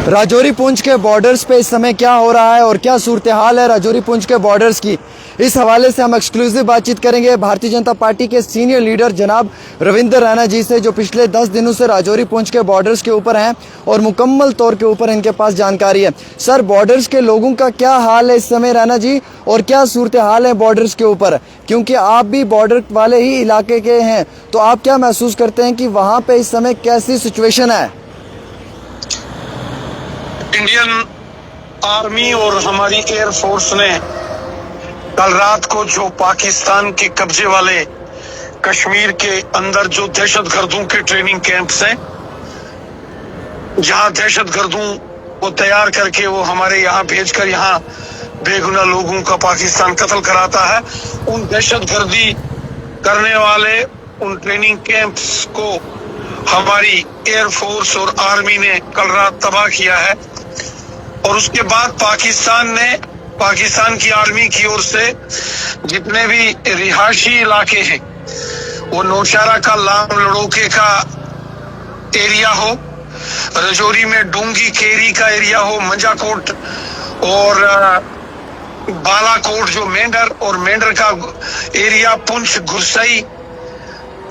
राजौरी पुंछ के बॉर्डर्स पे इस समय क्या हो रहा है और क्या सूरत हाल है राजौरी पुंछ के बॉर्डर्स की, इस हवाले से हम एक्सक्लूसिव बातचीत करेंगे भारतीय जनता पार्टी के सीनियर लीडर जनाब रविंद्र रैना जी से, जो पिछले 10 दिनों से राजौरी पुंछ के बॉर्डर्स के ऊपर हैं और मुकम्मल तौर के ऊपर इनके पास जानकारी है। सर, बॉर्डर्स के लोगों का क्या हाल है इस समय रैना जी, और क्या सूरत हाल है बॉर्डर्स के ऊपर, क्योंकि आप भी बॉर्डर वाले ही इलाके के हैं, तो आप क्या महसूस करते हैं कि वहाँ पे इस समय कैसी सिचुएशन है? इंडियन आर्मी और हमारी एयर फोर्स ने कल रात को जो पाकिस्तान के कब्जे वाले कश्मीर के अंदर जो दहशतगर्दों के ट्रेनिंग कैंप्स हैं, जहां दहशतगर्दों को तैयार करके वो हमारे यहाँ भेजकर यहाँ बेगुनाह लोगों का पाकिस्तान कत्ल कराता है, उन दहशतगर्दी करने वाले उन ट्रेनिंग कैंप्स को हमारी एयर फोर्स और आर्मी ने कल रात तबाह किया है। और उसके बाद पाकिस्तान की आर्मी की ओर से जितने भी रिहायशी इलाके हैं, वो नौशहरा का लाम लड़ोके का एरिया हो, राजौरी में डूंगी केरी का एरिया हो, मंजाकोट और बालाकोट जो मेंढर और मेंढर का एरिया, पुंछ गुरसई,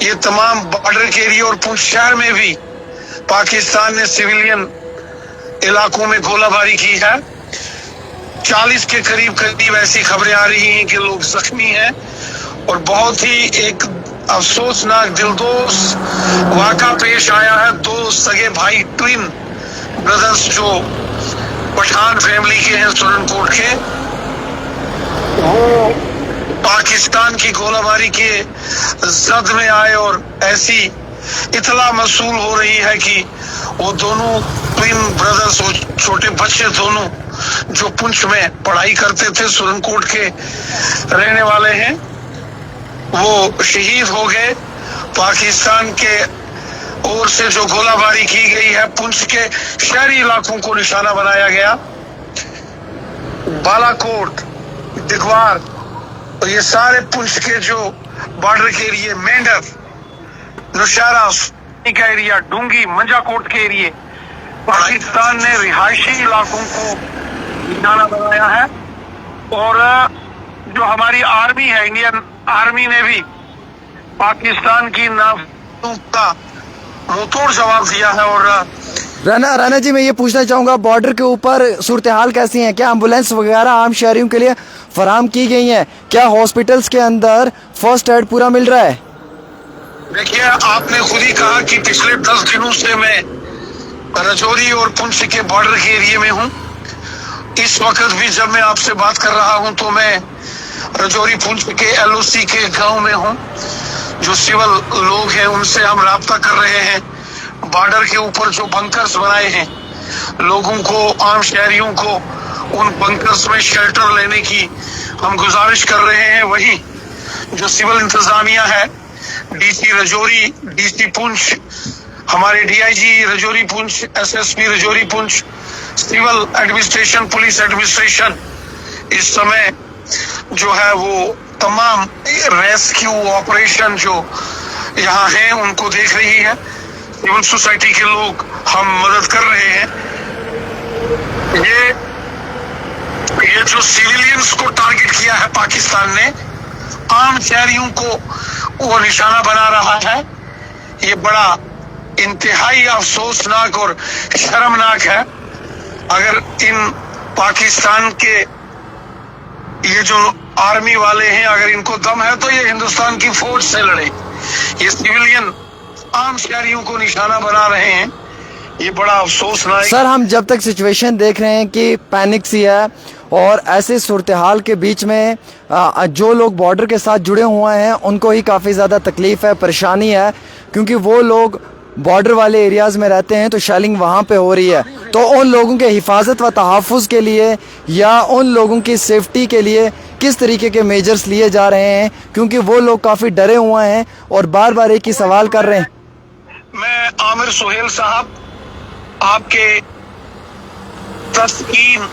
ये तमाम बॉर्डर के एरिया और पुंछ शहर में भी पाकिस्तान ने सिविलियन इलाकों में गोलाबारी की है। 40 के करीब ऐसी खबरें आ रही हैं कि लोग जख्मी हैं और बहुत ही एक अफसोसनाक दिलदोज वाक़ा पेश आया है। 2 सगे भाई ट्विन ब्रदर्स जो पठान फैमिली के हैं सुरनकोट के, वो पाकिस्तान की गोलाबारी के जद में आए और ऐसी इतला मसूल हो रही है कि वो दोनों ट्विन ब्रदर्स और छोटे बच्चे दोनों जो पुंछ में पढ़ाई करते थे, सुरनकोट के रहने वाले हैं, वो शहीद हो गए। पाकिस्तान के ओर से जो गोलाबारी की गई है, पुंछ के शहरी इलाकों को निशाना बनाया गया। बालाकोट, दिगवार, और ये सारे पुंछ के जो बॉर्डर के एरिया, मेंढर, नौशहरा का एरिया, डूंगी, मंजाकोट के एरिया, पाकिस्तान ने रिहायशी इलाकों को निशाना बनाया है। और जो हमारी आर्मी है, इंडियन आर्मी ने भी पाकिस्तान की नाफरमानियों का मुंहतोड़ जवाब दिया है। और राना जी, मैं ये पूछना चाहूंगा, बॉर्डर के ऊपर सूरत हाल कैसी है? क्या एम्बुलेंस वगैरह आम शहरियों के लिए फराहम की गई हैं? क्या हॉस्पिटल्स के अंदर फर्स्ट एड पूरा मिल रहा है? देखिए, आपने खुद ही कहा कि पिछले 10 दिनों से मैं राजौरी और पुंछ के बॉर्डर के एरिया में हूँ। इस वक्त भी जब मैं आपसे बात कर रहा हूँ तो मैं राजौरी पुंछ के LOC के गांव में हूँ। जो सिविल लोग हैं उनसे हम राब्ता कर रहे हैं। बॉर्डर के ऊपर जो बंकर्स बनाए हैं, लोगों को, आम शहरियों को उन बंकर्स में शेल्टर लेने की हम गुजारिश कर रहे हैं। वही जो सिविल इंतजामिया है, DC राजौरी, DC पुंछ, हमारे DIG Rajouri Poonch, SSP Rajouri Poonch, civil administration, police administration इस समय जो है वो तमाम रेस्क्यू ऑपरेशन जो यहाँ है उनको देख रही है। सिविल सोसाइटी के लोग हम मदद कर रहे हैं। ये जो सिविलियंस को टारगेट किया है पाकिस्तान ने, आम शहरियों को वो निशाना बना रहा है, ये बड़ा इंतहाई अफसोसनाक और शर्मनाक है। अगर इन पाकिस्तान के ये जो आर्मी वाले हैं, अगर इनको दम है तो ये हिंदुस्तान की फौज से लड़े। ये सिविलियन आम शहरियों को निशाना बना रहे हैं, ये बड़ा अफसोसनाक। सर, हम जब तक सिचुएशन देख रहे हैं कि पैनिक सी है और ऐसे सूरत हाल के बीच में जो लोग बॉर्डर के साथ जुड़े हुए हैं उनको ही काफ़ी ज़्यादा तकलीफ है, परेशानी है, क्योंकि वो लोग बॉर्डर वाले एरियाज़ में रहते हैं तो शेलिंग वहाँ पे हो रही है। तो उन लोगों के हिफाजत व तहफ़्फ़ुज़ के लिए या उन लोगों की सेफ्टी के लिए किस तरीके के मेजर्स लिए जा रहे हैं, क्योंकि वो लोग काफ़ी डरे हुए हैं और बार बार एक ही सवाल कर रहे हैं। मैं आमिर सुहेल साहब, आपके तस्कीन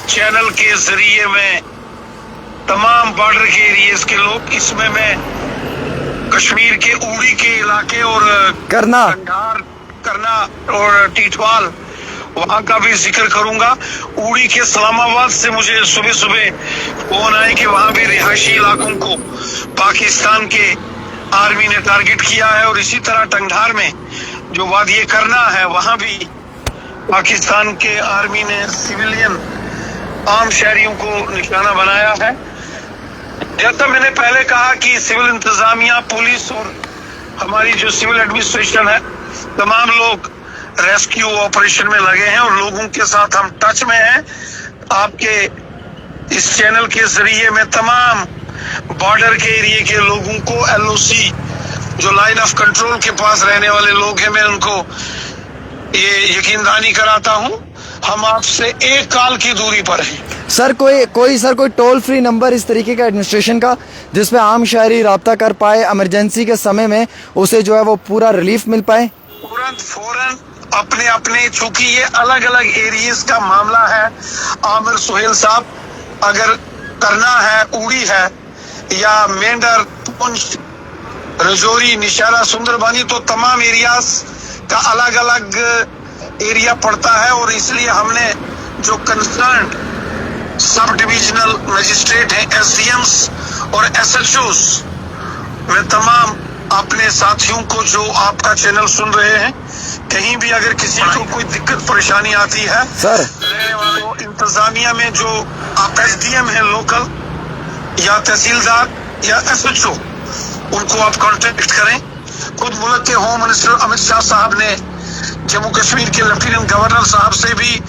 चैनल के जरिए में तमाम बॉर्डर के एरियाज के लोग, इसमें मैं कश्मीर के उड़ी के इलाके और करना और टीटवाल वहां का भी जिक्र करूंगा। उड़ी के इस्लामाबाद से मुझे सुबह सुबह फोन आए कि वहां भी रिहायशी इलाकों को पाकिस्तान के आर्मी ने टारगेट किया है, और इसी तरह टंगधार में जो वादिये करना है वहां भी पाकिस्तान के आर्मी ने सिविलियन आम शहरियों को निशाना बनाया है। जैसा मैंने पहले कहा कि सिविल इंतजामिया, पुलिस और हमारी जो सिविल एडमिनिस्ट्रेशन है, तमाम लोग रेस्क्यू ऑपरेशन में लगे हैं और लोगों के साथ हम टच में हैं। आपके इस चैनल के जरिए मैं तमाम बॉर्डर के एरिया के लोगों को, एलओसी जो लाइन ऑफ कंट्रोल के पास रहने वाले लोग हैं, मैं उनको ये यकीन दहानी कराता हूं, हम आपसे एक कॉल की दूरी पर हैं। सर कोई टोल फ्री नंबर इस तरीके का एडमिनिस्ट्रेशन का जिसपे आम शहरी राब्ता कर पाए, इमरजेंसी के समय में उसे जो है वो पूरा रिलीफ मिल पाए? तुरंत फौरन अपने अपने, चूंकि ये अलग अलग एरियाज का मामला है। आमिर सुहेल साहब, अगर करना है उड़ी है या मेंढर, पुंछ, रजौरी, निशारा, सुंदरबानी, तो तमाम एरियाज का अलग अलग एरिया पड़ता है, और इसलिए हमने जो कंसर्न सब डिविजनल मजिस्ट्रेट हैं, एसडीएम्स और एसएचओस, मैं तमाम अपने साथियों को जो आपका चैनल सुन रहे हैं, कहीं भी अगर किसी को कोई दिक्कत परेशानी आती है सर, तो इंतजामिया में जो आप एसडीएम है लोकल या तहसीलदार या एसएचओ, उनको आप कांटेक्ट करें। खुद मुल्क के होम मिनिस्टर अमित शाह साहब ने जम्मू कश्मीर के लेफ्टिनेंट गवर्नर साहब से भी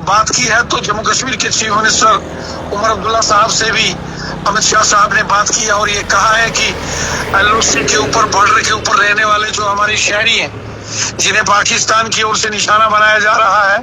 बात की है, तो जम्मू कश्मीर के चीफ मिनिस्टर उमर अब्दुल्ला साहब से भी अमित शाह साहब ने बात की है, और ये कहा है कि एलओसी के ऊपर, बॉर्डर के ऊपर रहने वाले जो हमारे शहरी हैं, जिन्हें पाकिस्तान की ओर से निशाना बनाया जा रहा है,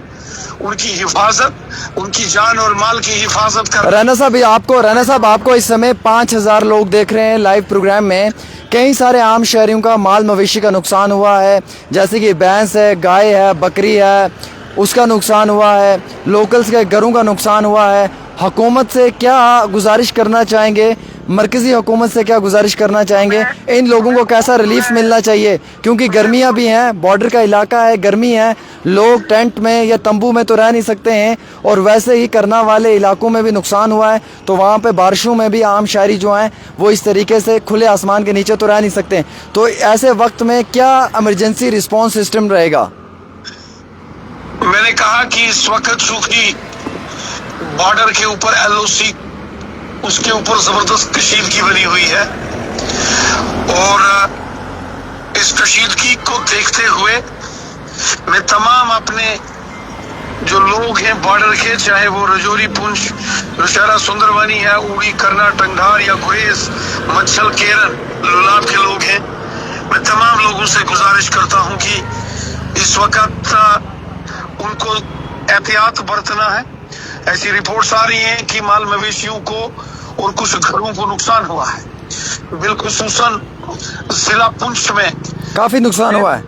उनकी हिफाजत, उनकी जान और माल की हिफाजत कर। राणा साहब आपको इस समय 5000 लोग देख रहे हैं लाइव प्रोग्राम में। कई सारे आम शहरियों का माल मवेशी का नुकसान हुआ है, जैसे कि भैंस है, गाय है, बकरी है, उसका नुकसान हुआ है, लोकल्स के घरों का नुकसान हुआ है। हुकूमत से क्या गुजारिश करना चाहेंगे, मरकजी हुकूमत से क्या गुजारिश करना चाहेंगे? इन लोगों को कैसा रिलीफ मिलना चाहिए? क्योंकि गर्मियां भी हैं, बॉर्डर का इलाका है, गर्मी है, लोग टेंट में या तंबू में तो रह नहीं सकते हैं, और वैसे ही करना वाले इलाकों में भी नुकसान हुआ है, तो वहाँ पे बारिशों में भी आम शहरी जो हैं वो इस तरीके से खुले आसमान के नीचे तो रह नहीं सकते। तो ऐसे वक्त में क्या इमरजेंसी रिस्पॉन्स सिस्टम रहेगा? मैंने कहा कि इस वक्त चूंकि बॉर्डर के ऊपर एलओसी, उसके ऊपर जबरदस्त कशीदगी बनी हुई है, और इस कशीदगी को देखते हुए मैं तमाम अपने जो लोग हैं बॉर्डर के, चाहे वो रजौरी, पुंछ, नौशहरा, सुंदरबानी है, उड़ी, करना, टंगधार या गुरेज, मच्छल, केरन, लुलाब के लोग हैं, मैं तमाम लोगों से गुजारिश करता हूं कि इस वक्त उनको एहतियात बरतना है। ऐसी रिपोर्ट्स आ रही हैं कि माल मवेशियों को और कुछ घरों को नुकसान हुआ है। बिलखुसूसन जिला पुंछ में काफी नुकसान हुआ है।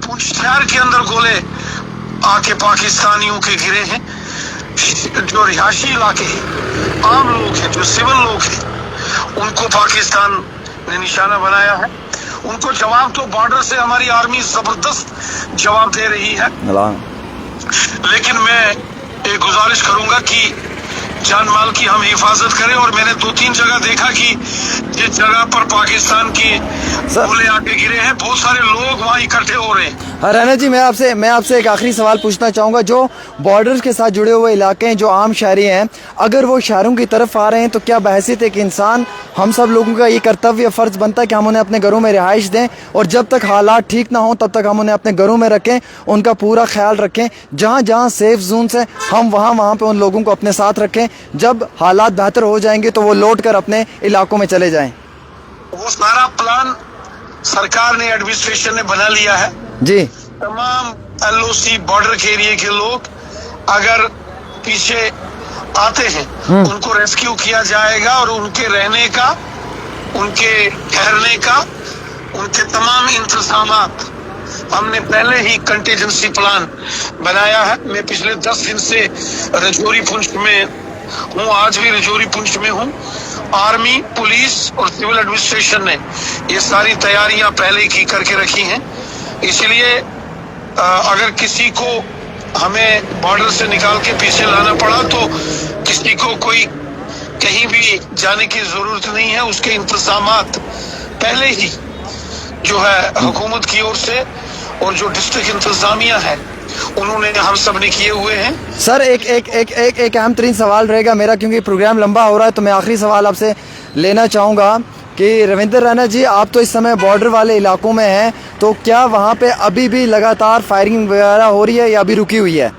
पुंछ शहर के अंदर गोले आके पाकिस्तानियों के गिरे हैं। जो रिहायशी इलाके हैं, आम लोग हैं, जो सिविल लोग हैं, उनको पाकिस्तान ने निशाना बनाया है। उनको जवाब तो बॉर्डर से हमारी आर्मी जबरदस्त जवाब दे रही है, लेकिन मैं एक गुजारिश करूंगा कि जान माल की हम हिफाजत करें। और मैंने 2-3 जगह देखा कि जिस जगह पर पाकिस्तान के गोले आके गिरे हैं, बहुत सारे लोग वहां इकट्ठे हो रहे हैं। राणा जी, मैं आपसे एक आखिरी सवाल पूछना चाहूँगा। जो बॉर्डर के साथ जुड़े हुए इलाके हैं, जो आम शहरी हैं, अगर वो शहरों की तरफ आ रहे हैं, तो क्या बहैसियत एक इंसान हम सब लोगों का ये कर्तव्य फ़र्ज़ बनता है कि हम उन्हें अपने घरों में रिहाइश दें, और जब तक हालात ठीक ना हो तब तक हम उन्हें अपने घरों में रखें, उनका पूरा ख्याल रखें। जहाँ जहाँ सेफ जोन्स हैं, हम वहाँ पे उन लोगों को अपने साथ रखें। जब हालात बेहतर हो जाएंगे तो वो लौट कर अपने इलाकों में चले जाएं। वो सारा प्लान सरकार ने, एडमिनिस्ट्रेशन ने बना लिया है जी। तमाम एलओसी बॉर्डर के एरिया के लोग अगर पीछे आते हैं, उनको रेस्क्यू किया जाएगा, और उनके रहने का, उनके ठहरने का, उनके तमाम इंतजामात हमने पहले ही कंटीजेंसी प्लान बनाया है। मैं पिछले 10 दिन से रजौरी पुंछ में हूँ, आज भी रजौरी पुंछ में हूँ। आर्मी, पुलिस और सिविल एडमिनिस्ट्रेशन ने ये सारी तैयारियां पहले की करके रखी हैं। इसलिए अगर किसी को हमें बॉर्डर से निकाल के पीछे लाना पड़ा, तो किसी को कोई कहीं भी जाने की जरूरत नहीं है। उसके इंतजामात पहले ही जो है हुकूमत की ओर से और जो डिस्ट्रिक्ट इंतजामिया है उन्होंने हम सब ने किए हुए हैं। सर एक अहम तरीन सवाल रहेगा मेरा, क्योंकि प्रोग्राम लंबा हो रहा है, तो मैं आखिरी सवाल आपसे लेना चाहूँगा कि रविंदर रैना जी, आप तो इस समय बॉर्डर वाले इलाकों में हैं, तो क्या वहाँ पे अभी भी लगातार फायरिंग वगैरह हो रही है या अभी रुकी हुई है?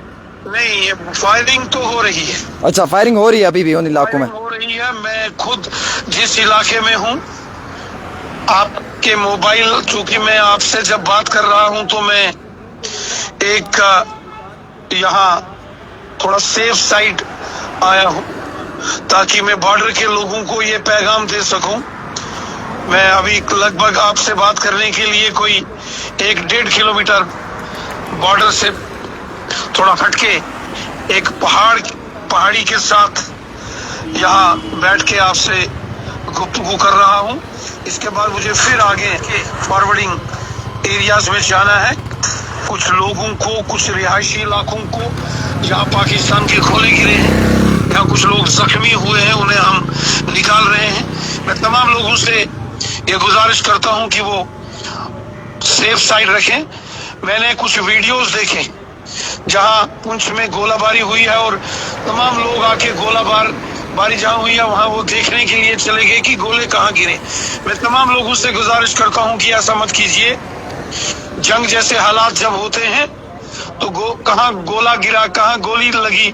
नहीं, फायरिंग तो हो रही है। अच्छा, फायरिंग हो रही है अभी भी उन इलाकों में? हो रही है। मैं खुद जिस इलाके में हूँ, आपके मोबाइल, चूंकि मैं आपसे जब बात कर रहा हूँ तो मैं एक यहाँ थोड़ा सेफ साइड आया हूँ ताकि मैं बॉर्डर के लोगों को ये पैगाम दे सकूं। मैं अभी लगभग आपसे बात करने के लिए कोई 1-1.5 किलोमीटर बॉर्डर से थोड़ा हटके एक पहाड़ी के साथ यहाँ बैठ के आपसे गुफ्तगू कर रहा हूँ। इसके बाद मुझे फिर आगे के फॉरवर्डिंग एरियाज में जाना है। कुछ लोगों को, कुछ रिहायशी इलाकों को जहाँ पाकिस्तान के गोले गिरे हैं, यहाँ कुछ लोग जख्मी हुए हैं, उन्हें हम निकाल रहे हैं। मैं तमाम लोगों से ये गुजारिश करता हूँ कि वो सेफ साइड रखें। मैंने कुछ वीडियोस देखे जहाँ पुंछ में गोलाबारी हुई है और तमाम लोग आके गोलाबारी जहाँ हुई है वहाँ वो देखने के लिए चले गए कि गोले कहाँ गिरे। मैं तमाम लोगों से गुजारिश करता हूँ कि ऐसा मत कीजिए। जंग जैसे हालात जब होते हैं तो कहाँ गोला गिरा, कहाँ गोली लगी,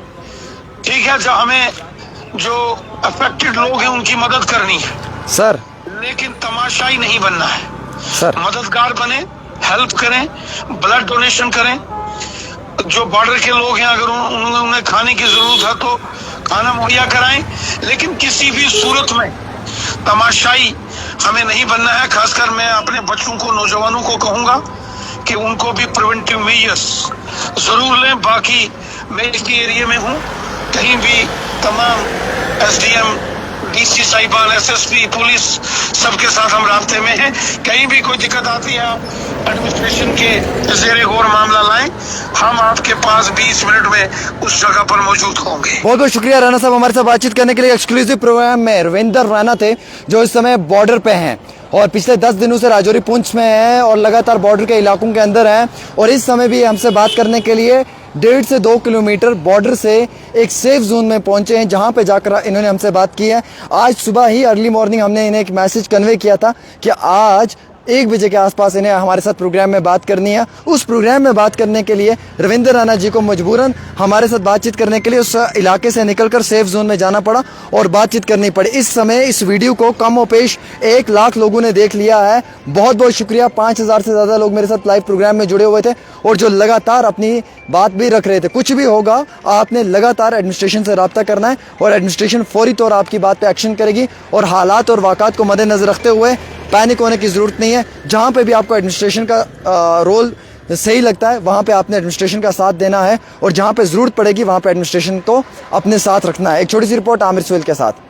ठीक है, जब हमें जो अफेक्टेड लोग हैं उनकी मदद करनी है सर, लेकिन तमाशाई नहीं बनना है सर। मददगार बने, हेल्प करें, ब्लड डोनेशन करें। जो बॉर्डर के लोग हैं, अगर उन्हें खाने की जरूरत है तो खाना मुहैया कराएं, लेकिन किसी भी सूरत में तमाशाई हमें नहीं बनना है। खासकर मैं अपने बच्चों को, नौजवानों को कहूंगा कि उनको भी प्रिवेंटिव मेजर्स जरूर लें। बाकी मैं इस एरिया में हूँ, कहीं भी तमाम एसडीएम, डीसी साहिबान, एसएसपी, पुलिस, सबके साथ हम रास्ते में हैं। कहीं भी कोई दिक्कत आती है आप एडमिनिस्ट्रेशन के ज़ेरे गौर मामला लाएं, हम आपके पास 20 मिनट में उस जगह पर मौजूद होंगे। बहुत बहुत शुक्रिया राणा साहब हमारे साथ बातचीत करने के लिए। एक्सक्लूसिव प्रोग्राम में रविंदर रैना थे जो इस समय बॉर्डर पे हैं और पिछले 10 दिनों से राजौरी पुंछ में हैं और लगातार बॉर्डर के इलाकों के अंदर हैं, और इस समय भी हमसे बात करने के लिए 1.5 से 2 किलोमीटर बॉर्डर से एक सेफ जोन में पहुंचे हैं, जहां पे जाकर इन्होंने हमसे बात की है। आज सुबह ही अर्ली मॉर्निंग हमने इन्हें एक मैसेज कन्वे किया था कि आज 1 बजे के आसपास इन्हें हमारे साथ प्रोग्राम में बात करनी है। उस प्रोग्राम में बात करने के लिए रविंदर रैना जी को मजबूरन हमारे साथ बातचीत करने के लिए उस इलाके से निकलकर सेफ जोन में जाना पड़ा और बातचीत करनी पड़ी। इस समय इस वीडियो को कम पेश 1 लाख लोगों ने देख लिया है। बहुत बहुत शुक्रिया। 5000 से ज़्यादा लोग मेरे साथ लाइव प्रोग्राम में जुड़े हुए थे और जो लगातार अपनी बात भी रख रहे थे। कुछ भी होगा, आपने लगातार एडमिनिस्ट्रेशन से रब्ता करना है और एडमिनिस्ट्रेशन फौरी तौर आपकी बात पे एक्शन करेगी और हालात और वाक़ात को मद्देनजर रखते हुए पैनिक होने की ज़रूरत नहीं है। जहाँ पे भी आपको एडमिनिस्ट्रेशन का रोल सही लगता है वहाँ पे आपने एडमिनिस्ट्रेशन का साथ देना है और जहाँ पे ज़रूरत पड़ेगी वहाँ पे एडमिनिस्ट्रेशन को अपने साथ रखना है। एक छोटी सी रिपोर्ट आमिर सुहेल के साथ।